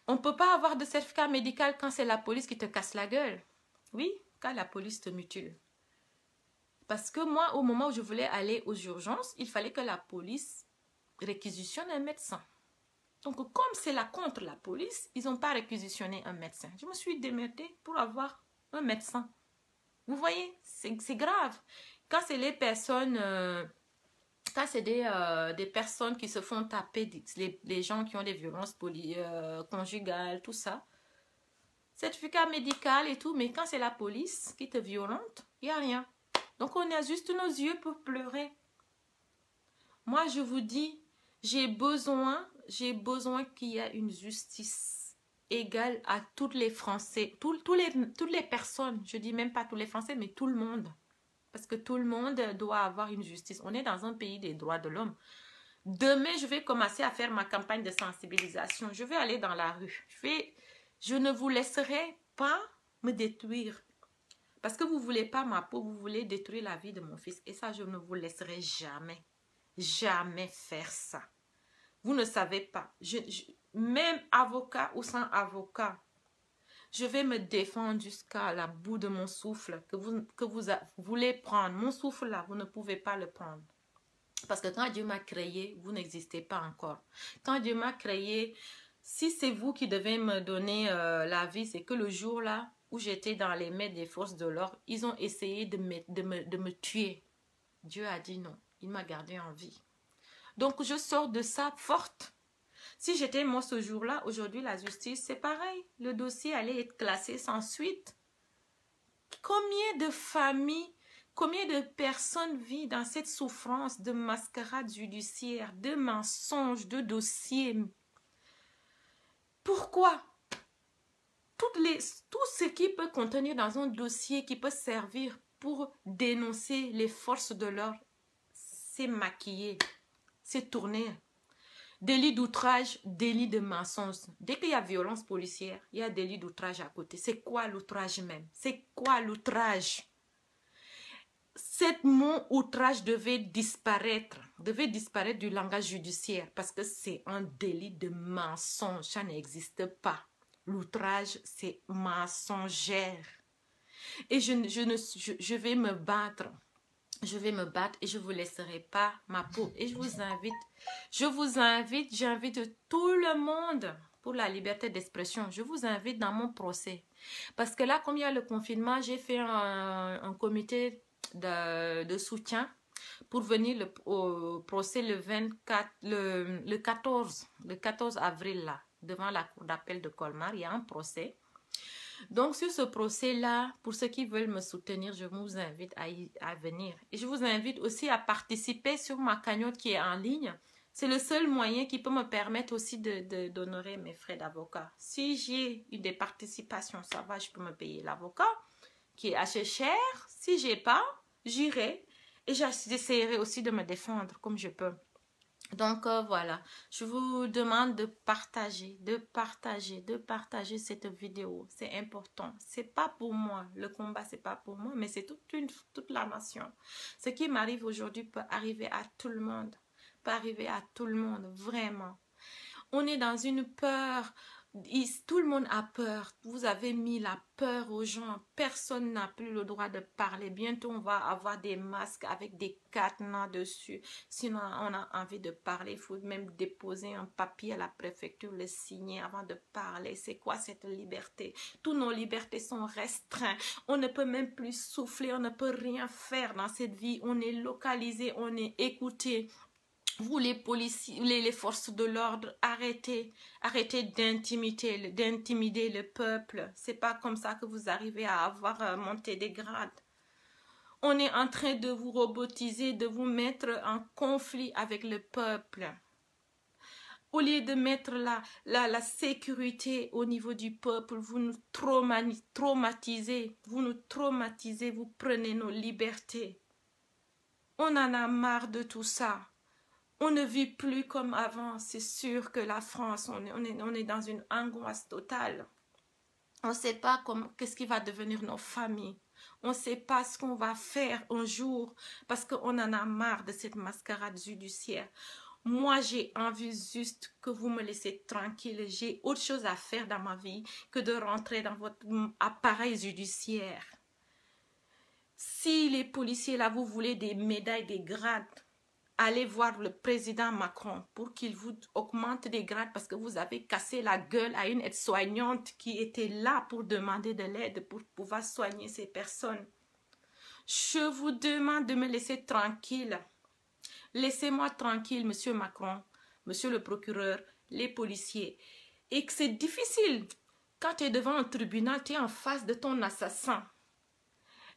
on ne peut pas avoir de certificat médical quand c'est la police qui te casse la gueule. Oui, quand la police te mutile. Parce que moi, au moment où je voulais aller aux urgences, il fallait que la police réquisitionne un médecin. Donc, comme c'est là contre la police, ils n'ont pas réquisitionné un médecin. Je me suis démerdée pour avoir un médecin. Vous voyez, c'est grave. Quand c'est les personnes, quand c'est des personnes qui se font taper, les gens qui ont des violences conjugales, tout ça, certificat médical et tout, mais quand c'est la police qui te violente, il n'y a rien. Donc, on a juste nos yeux pour pleurer. Moi, je vous dis, j'ai besoin qu'il y ait une justice égale à tous les Français, toutes les personnes, je dis même pas tous les Français, mais tout le monde. Parce que tout le monde doit avoir une justice. On est dans un pays des droits de l'homme. Demain, je vais commencer à faire ma campagne de sensibilisation. Je vais aller dans la rue. Je ne vous laisserai pas me détruire. Parce que vous ne voulez pas ma peau, vous voulez détruire la vie de mon fils. Et ça, je ne vous laisserai jamais. Jamais faire ça. Vous ne savez pas. Même avocat ou sans avocat, je vais me défendre jusqu'à la bout de mon souffle que vous voulez prendre. Mon souffle là, vous ne pouvez pas le prendre. Parce que quand Dieu m'a créé, vous n'existez pas encore. Quand Dieu m'a créé, si c'est vous qui devez me donner la vie, c'est que le jour là où j'étais dans les mains des forces de l'ordre, ils ont essayé de me tuer. Dieu a dit non. Il m'a gardé en vie. Donc, je sors de ça forte. Si j'étais moi ce jour-là, aujourd'hui, la justice, c'est pareil. Le dossier allait être classé sans suite. Combien de familles, combien de personnes vivent dans cette souffrance de mascarade judiciaire, de mensonges, de dossiers? Pourquoi? Tout ce qui peut contenir dans un dossier qui peut servir pour dénoncer les forces de l'ordre, c'est maquillé, c'est tourné. Délit d'outrage, délit de mensonge. Dès qu'il y a violence policière, il y a délit d'outrage à côté. C'est quoi l'outrage même? C'est quoi l'outrage? Cet mot outrage devait disparaître du langage judiciaire parce que c'est un délit de mensonge. Ça n'existe pas. L'outrage, c'est mensongère. Et je vais me battre. Je vais me battre et je ne vous laisserai pas ma peau. Et j'invite tout le monde pour la liberté d'expression. Je vous invite dans mon procès. Parce que là, comme il y a le confinement, j'ai fait un comité de soutien pour venir au procès le 14 avril là, devant la cour d'appel de Colmar. Il y a un procès. Donc, sur ce procès-là, pour ceux qui veulent me soutenir, je vous invite à venir. Et je vous invite aussi à participer sur ma cagnotte qui est en ligne. C'est le seul moyen qui peut me permettre aussi d'honorer mes frais d'avocat. Si j'ai eu des participations, ça va, je peux me payer l'avocat qui est assez cher. Si j'ai pas, j'irai et j'essaierai aussi de me défendre comme je peux. Donc voilà, je vous demande de partager cette vidéo. C'est important. C'est pas pour moi. Le combat, c'est pas pour moi, mais c'est toute la nation. Ce qui m'arrive aujourd'hui peut arriver à tout le monde. Peut arriver à tout le monde, vraiment. On est dans une peur Tout le monde a peur. Vous avez mis la peur aux gens. Personne n'a plus le droit de parler. Bientôt, on va avoir des masques avec des cadenas dessus. Sinon, on a envie de parler. Il faut même déposer un papier à la préfecture, le signer avant de parler. C'est quoi cette liberté? Toutes nos libertés sont restreintes. On ne peut même plus souffler. On ne peut rien faire dans cette vie. On est localisé. On est écouté. Vous les policiers, les forces de l'ordre, arrêtez d'intimider le peuple. C'est pas comme ça que vous arrivez à avoir monté des grades. On est en train de vous robotiser, de vous mettre en conflit avec le peuple. Au lieu de mettre la sécurité au niveau du peuple, vous nous traumatisez, vous prenez nos libertés. On en a marre de tout ça. On ne vit plus comme avant. C'est sûr que la France, on est dans une angoisse totale. On ne sait pas qu'est-ce qui va devenir nos familles. On ne sait pas ce qu'on va faire un jour parce qu'on en a marre de cette mascarade judiciaire. Moi, j'ai envie juste que vous me laissez tranquille. J'ai autre chose à faire dans ma vie que de rentrer dans votre appareil judiciaire. Si les policiers, là, vous voulez des médailles, des grades, allez voir le président Macron pour qu'il vous augmente des grades parce que vous avez cassé la gueule à une aide-soignante qui était là pour demander de l'aide pour pouvoir soigner ces personnes. Je vous demande de me laisser tranquille. Laissez-moi tranquille, monsieur Macron, monsieur le procureur, les policiers. Et que c'est difficile. Quand tu es devant un tribunal, tu es en face de ton assassin.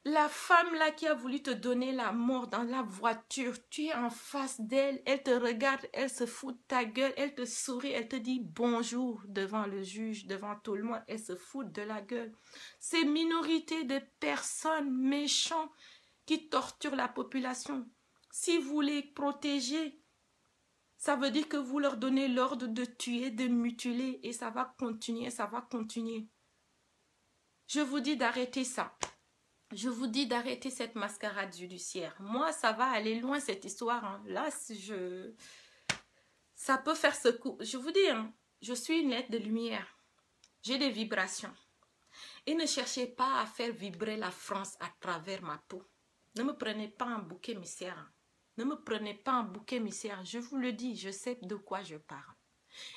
La femme là qui a voulu te donner la mort dans la voiture, tu es en face d'elle, elle te regarde, elle se fout de ta gueule, elle te sourit, elle te dit bonjour devant le juge, devant tout le monde, elle se fout de la gueule. Ces minorités de personnes méchantes qui torturent la population. Si vous les protégez, ça veut dire que vous leur donnez l'ordre de tuer, de mutiler et ça va continuer, ça va continuer. Je vous dis d'arrêter ça. Je vous dis d'arrêter cette mascarade judiciaire. Moi, ça va aller loin cette histoire. Hein. Là, ça peut faire secouer. Je vous dis, hein, je suis une lettre de lumière. J'ai des vibrations. Et ne cherchez pas à faire vibrer la France à travers ma peau. Ne me prenez pas en bouc émissaire. Hein. Ne me prenez pas en bouc émissaire. Je vous le dis, je sais de quoi je parle.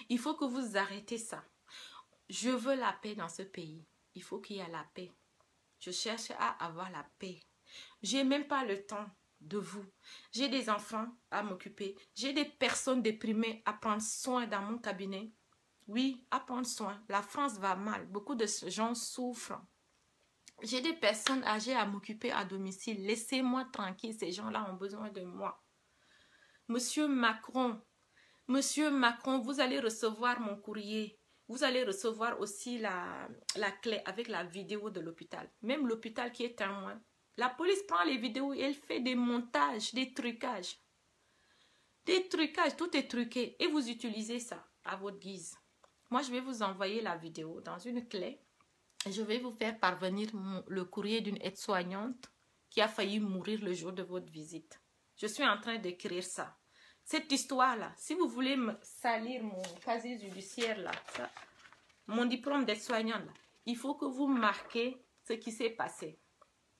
Il faut que vous arrêtez ça. Je veux la paix dans ce pays. Il faut qu'il y ait la paix. Je cherche à avoir la paix. J'ai même pas le temps de vous. J'ai des enfants à m'occuper. J'ai des personnes déprimées à prendre soin dans mon cabinet. Oui, à prendre soin. La France va mal. Beaucoup de gens souffrent. J'ai des personnes âgées à m'occuper à domicile. Laissez-moi tranquille. Ces gens-là ont besoin de moi. Monsieur Macron, vous allez recevoir mon courrier. Vous allez recevoir aussi la clé avec la vidéo de l'hôpital. Même l'hôpital qui est témoin. La police prend les vidéos et elle fait des montages, des trucages. Des trucages, tout est truqué. Et vous utilisez ça à votre guise. Moi, je vais vous envoyer la vidéo dans une clé. Et je vais vous faire parvenir le courrier d'une aide-soignante qui a failli mourir le jour de votre visite. Je suis en train d'écrire ça. Cette histoire-là, si vous voulez me salir mon casier judiciaire, là, ça, mon diplôme d'aide-soignante, il faut que vous marquez ce qui s'est passé.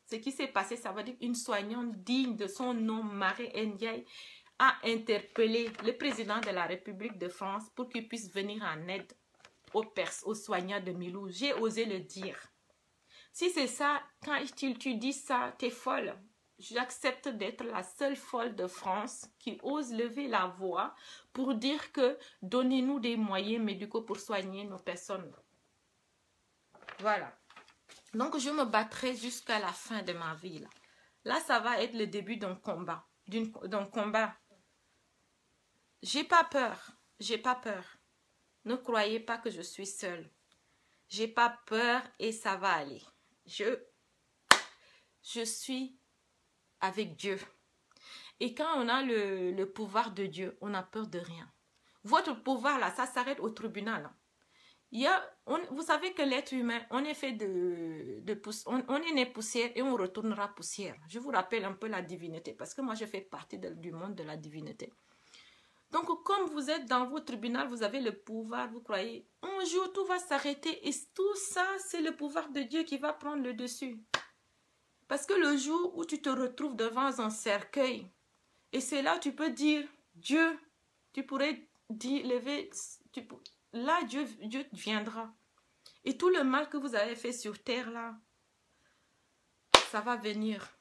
Ce qui s'est passé, ça veut dire une soignante digne de son nom, Marie Ndiaye, a interpellé le président de la République de France pour qu'il puisse venir en aide aux soignants de Milou. J'ai osé le dire. Si c'est ça, quand tu dis ça, t'es folle. J'accepte d'être la seule folle de France qui ose lever la voix pour dire que donnez-nous des moyens médicaux pour soigner nos personnes. Voilà. Donc, je me battrai jusqu'à la fin de ma vie. Là, ça va être le début d'un combat. D'un combat. J'ai pas peur. J'ai pas peur. Ne croyez pas que je suis seule. J'ai pas peur et ça va aller. Je suis avec Dieu. Et quand on a le pouvoir de Dieu, on n'a peur de rien. Votre pouvoir, là, ça s'arrête au tribunal. Vous savez que l'être humain, on est fait on est né poussière et on retournera poussière. Je vous rappelle un peu la divinité, parce que moi, je fais partie du monde de la divinité. Donc, comme vous êtes dans vos tribunaux, vous avez le pouvoir, vous croyez, un jour tout va s'arrêter et tout ça, c'est le pouvoir de Dieu qui va prendre le dessus. Parce que le jour où tu te retrouves devant un cercueil, et c'est là où tu peux dire, Dieu, tu pourrais dire, lever, là Dieu viendra. Et tout le mal que vous avez fait sur terre là, ça va venir.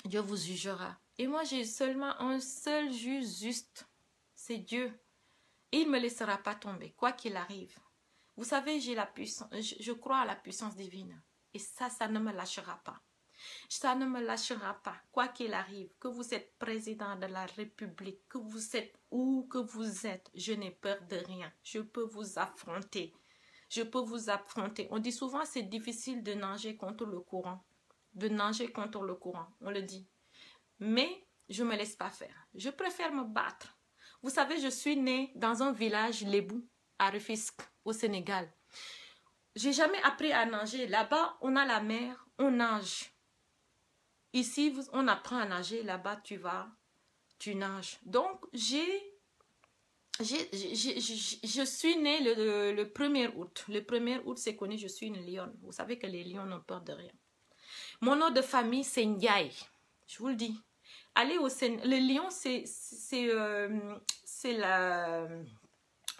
Dieu vous jugera. Et moi j'ai seulement un seul juge juste, c'est Dieu. Et il ne me laissera pas tomber, quoi qu'il arrive. Vous savez, j'ai la puissance, je crois à la puissance divine. Et ça ne me lâchera pas. Ça ne me lâchera pas, quoi qu'il arrive, que vous êtes président de la République, que vous êtes où que vous êtes, je n'ai peur de rien. Je peux vous affronter. Je peux vous affronter. On dit souvent c'est difficile de nager contre le courant. De nager contre le courant, on le dit. Mais je ne me laisse pas faire. Je préfère me battre. Vous savez, je suis née dans un village lébou, à Rufisque, au Sénégal. J'ai jamais appris à nager. Là-bas, on a la mer, on nage. Ici, on apprend à nager. Là-bas, tu nages. Donc, je suis née le 1er août. Le 1er août, c'est connu, je suis une lionne. Vous savez que les lions n'ont peur de rien. Mon nom de famille, c'est Ndiaye. Je vous le dis. Allez au Sénégal. Le lion,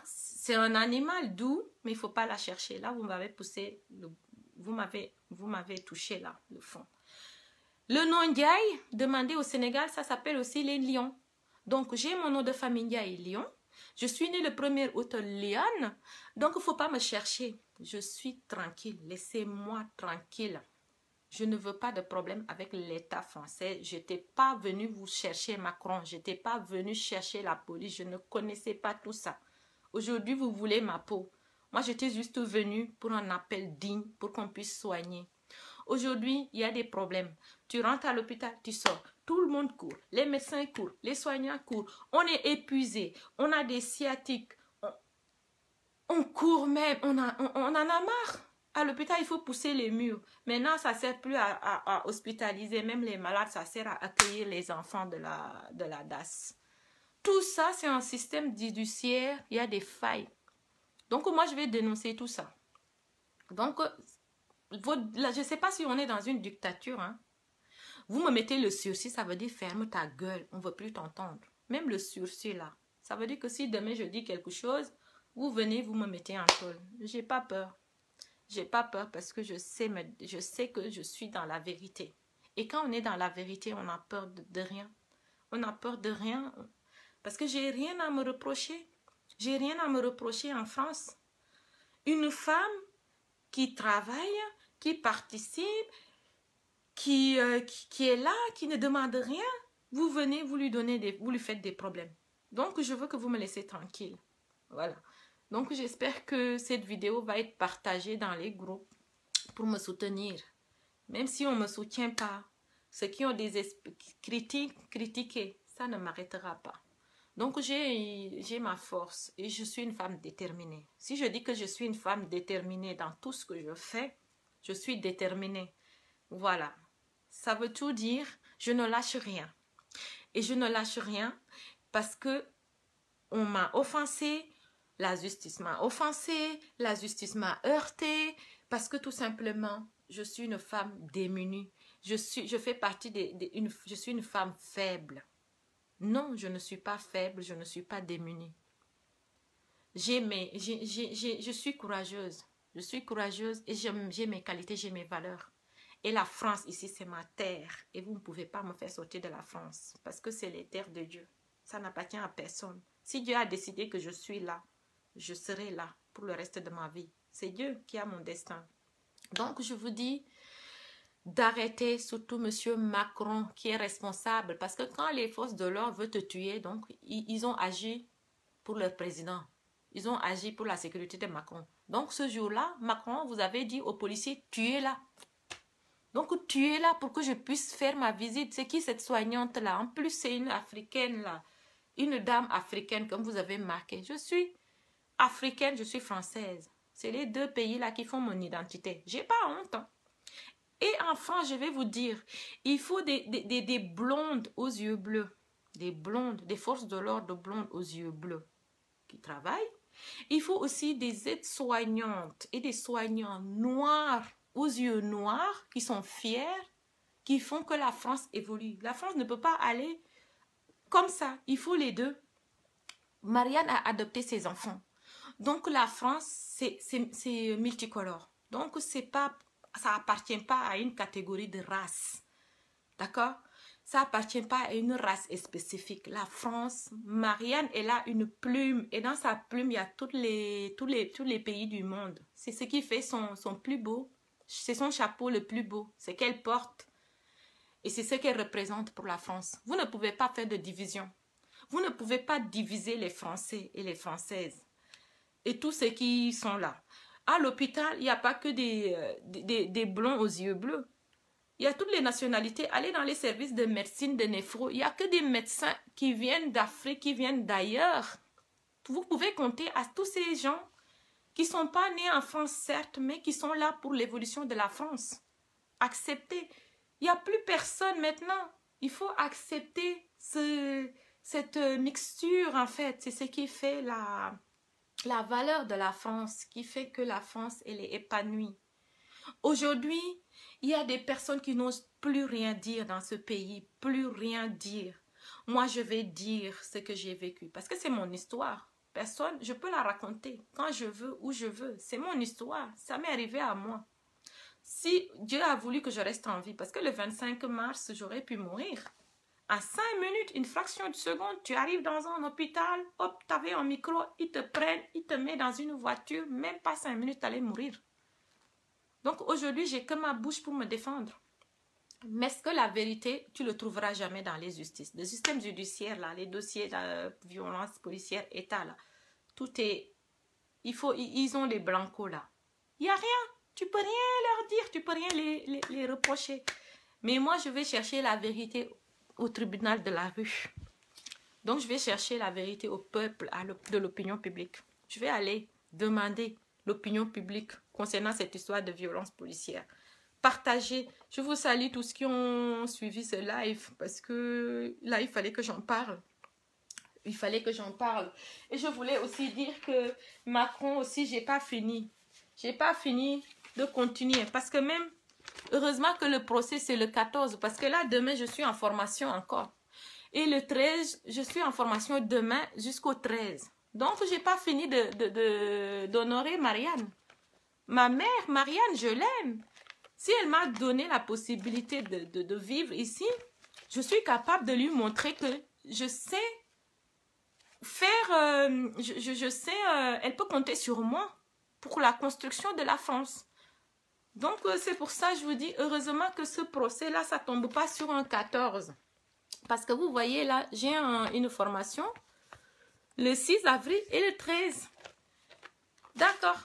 c'est un animal doux, mais il ne faut pas la chercher. Là, vous m'avez poussé, vous m'avez touché là, le fond. Le nom Ndiaye, demandé au Sénégal, ça s'appelle aussi les lions. Donc, j'ai mon nom de famille Ndiaye, lion. Je suis née le 1er août, lionne. Donc, il ne faut pas me chercher. Je suis tranquille. Laissez-moi tranquille. Je ne veux pas de problème avec l'État français. Je n'étais pas venue vous chercher Macron. Je n'étais pas venue chercher la police. Je ne connaissais pas tout ça. Aujourd'hui, vous voulez ma peau. Moi, j'étais juste venue pour un appel digne, pour qu'on puisse soigner. Aujourd'hui, il y a des problèmes. Tu rentres à l'hôpital, tu sors. Tout le monde court. Les médecins courent. Les soignants courent. On est épuisé. On a des sciatiques. On court même. On en a marre. À l'hôpital, il faut pousser les murs. Maintenant, ça ne sert plus à hospitaliser. Même les malades, ça sert à accueillir les enfants de la DAS. Tout ça, c'est un système judiciaire. Il y a des failles. Donc, moi, je vais dénoncer tout ça. Donc, je ne sais pas si on est dans une dictature. Hein. Vous me mettez le sursis, ça veut dire ferme ta gueule. On ne veut plus t'entendre. Même le sursis, là. Ça veut dire que si demain, je dis quelque chose, vous venez, vous me mettez en tôle. Je n'ai pas peur. J'ai pas peur parce que je sais que je suis dans la vérité. Et quand on est dans la vérité, on a peur de rien. On a peur de rien. Parce que j'ai rien à me reprocher. J'ai rien à me reprocher en France. Une femme qui travaille, qui participe, qui est là, qui ne demande rien, vous venez, vous lui faites des problèmes. Donc, je veux que vous me laissez tranquille. Voilà. Donc, j'espère que cette vidéo va être partagée dans les groupes pour me soutenir. Même si on ne me soutient pas, ceux qui ont des critiquez, ça ne m'arrêtera pas. Donc, j'ai ma force et je suis une femme déterminée. Si je dis que je suis une femme déterminée dans tout ce que je fais, je suis déterminée. Voilà. Ça veut tout dire, je ne lâche rien. Et je ne lâche rien parce que on m'a offensé. La justice m'a offensée, la justice m'a heurtée, parce que tout simplement, je suis une femme démunie. Je fais partie je suis une femme faible. Non, je ne suis pas faible, je ne suis pas démunie. Je suis courageuse. Je suis courageuse et j'ai mes qualités, j'ai mes valeurs. Et la France, ici, c'est ma terre. Et vous ne pouvez pas me faire sortir de la France, parce que c'est les terres de Dieu. Ça n'appartient à personne. Si Dieu a décidé que je suis là, je serai là pour le reste de ma vie. C'est Dieu qui a mon destin. Donc, je vous dis d'arrêter, surtout M. Macron, qui est responsable. Parce que quand les forces de l'ordre veulent te tuer, donc, ils ont agi pour leur président. Ils ont agi pour la sécurité de Macron. Donc, ce jour-là, Macron, vous avez dit aux policiers, tuez-la. Donc, tuez-la pour que je puisse faire ma visite. C'est qui cette soignante-là? En plus, c'est une africaine, là. Une dame africaine, comme vous avez marqué. Je suis africaine, je suis française. C'est les deux pays-là qui font mon identité. J'ai pas honte. Hein. Et enfin, je vais vous dire, il faut des blondes aux yeux bleus. des blondes, des forces de l'ordre blondes aux yeux bleus qui travaillent. Il faut aussi des aides-soignantes et des soignants noirs aux yeux noirs qui sont fiers, qui font que la France évolue. La France ne peut pas aller comme ça. Il faut les deux. Marianne a adopté ses enfants. Donc la France, c'est multicolore. Donc ça appartient pas à une catégorie de race. D'accord? Ça appartient pas à une race spécifique. La France, Marianne, elle a une plume. Et dans sa plume, il y a tous les pays du monde. C'est ce qui fait son plus beau. C'est son chapeau le plus beau. C'est qu'elle porte. Et c'est ce qu'elle représente pour la France. Vous ne pouvez pas faire de division. Vous ne pouvez pas diviser les Français et les Françaises. Et tous ceux qui sont là. À l'hôpital, il n'y a pas que des blonds aux yeux bleus. Il y a toutes les nationalités. Allez dans les services de médecine, de néphro. Il n'y a que des médecins qui viennent d'Afrique, qui viennent d'ailleurs. Vous pouvez compter à tous ces gens qui ne sont pas nés en France, certes, mais qui sont là pour l'évolution de la France. Acceptez. Il n'y a plus personne maintenant. Il faut accepter cette mixture, en fait. C'est ce qui fait la valeur de la France, qui fait que la France, elle est épanouie. Aujourd'hui, il y a des personnes qui n'osent plus rien dire dans ce pays, plus rien dire. Moi, je vais dire ce que j'ai vécu, parce que c'est mon histoire. Personne, je peux la raconter quand je veux, où je veux. C'est mon histoire, ça m'est arrivé à moi. Si Dieu a voulu que je reste en vie, parce que le 25 mars, j'aurais pu mourir. À 5 minutes, une fraction de seconde, tu arrives dans un hôpital, hop, tu avais un micro, ils te prennent, ils te mettent dans une voiture, même pas 5 minutes, tu allais mourir. Donc aujourd'hui, j'ai que ma bouche pour me défendre. Mais est-ce que la vérité, tu ne le trouveras jamais dans les justices. Le système judiciaire, là, les dossiers de violence policière, État, là, tout est... Ils ont les blancos, là. Il n'y a rien. Tu ne peux rien leur dire, tu ne peux rien les reprocher. Mais moi, je vais chercher la vérité au tribunal de la rue. Donc, je vais chercher la vérité au peuple, de l'opinion publique. Je vais aller demander l'opinion publique concernant cette histoire de violence policière. Partagez. Je vous salue tous qui ont suivi ce live parce que là, il fallait que j'en parle. Il fallait que j'en parle. Et je voulais aussi dire que Macron aussi, j'ai pas fini. J'ai pas fini de continuer parce que même, heureusement que le procès c'est le 14 parce que là, demain, je suis en formation encore. Et le 13, je suis en formation demain jusqu'au 13. Donc, j'ai pas fini d'honorer Marianne. Ma mère, Marianne, je l'aime. Si elle m'a donné la possibilité de vivre ici, je suis capable de lui montrer que je sais faire, elle peut compter sur moi pour la construction de la France. Donc, c'est pour ça que je vous dis, heureusement que ce procès-là, ça ne tombe pas sur un 14. Parce que vous voyez là, j'ai une formation le 6 avril et le 13. D'accord.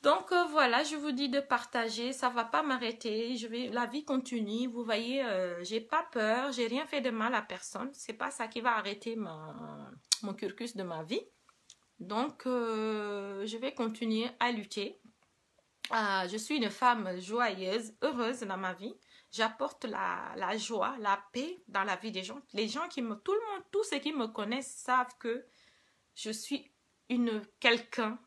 Donc, voilà, je vous dis de partager. Ça ne va pas m'arrêter. La vie continue. Vous voyez, j'ai pas peur. J'ai rien fait de mal à personne. C'est pas ça qui va arrêter mon cursus de ma vie. Donc, je vais continuer à lutter. Je suis une femme joyeuse, heureuse dans ma vie. J'apporte la joie, la paix dans la vie des gens. Les gens tous ceux qui me connaissent savent que je suis quelqu'un